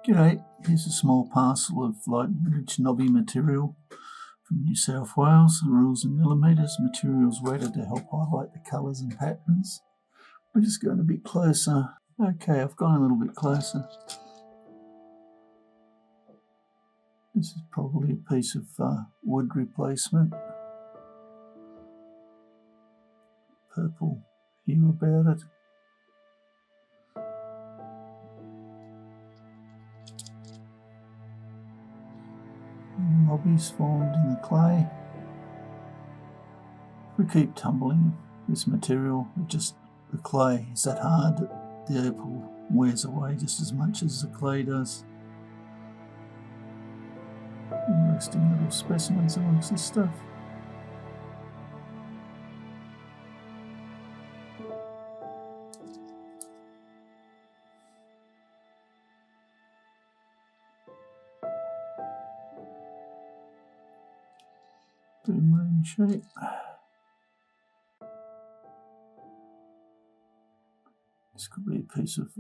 G'day, here's a small parcel of light rich knobby material from New South Wales. The rules in millimetres, materials weighted to help highlight the colours and patterns. We're just going a bit closer. Okay, I've gone a little bit closer. This is probably a piece of wood replacement. Purple hue about it. Nobbies formed in the clay. If we keep tumbling this material, the clay is that hard that the opal wears away just as much as the clay does. Interesting little specimens amongst this stuff. Boomerang shape. This could be a piece of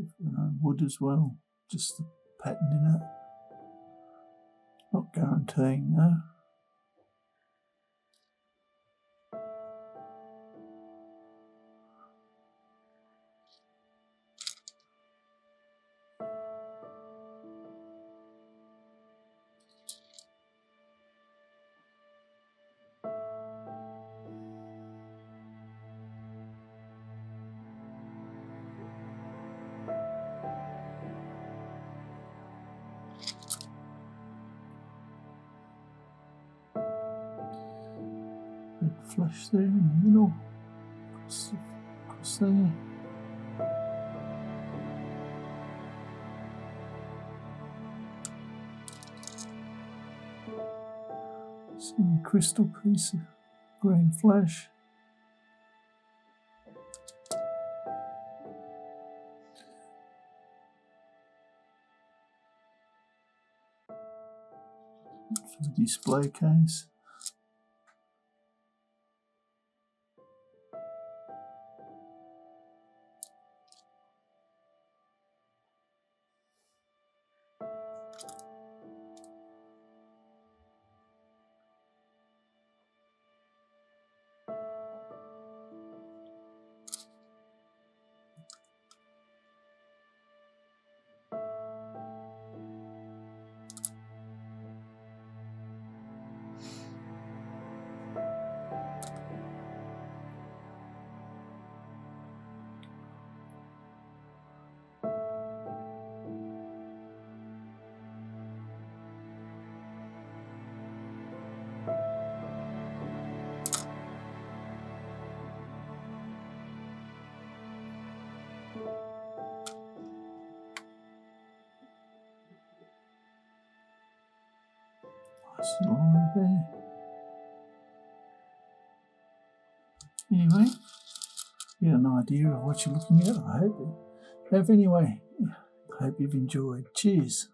wood as well, just the pattern in it. Not guaranteeing though. Big flash there in the middle, across there. Some crystal piece of green flash. For the display case. Nice little line there. Anyway, you get an idea of what you're looking at. I hope you have anyway. I hope you've enjoyed. Cheers.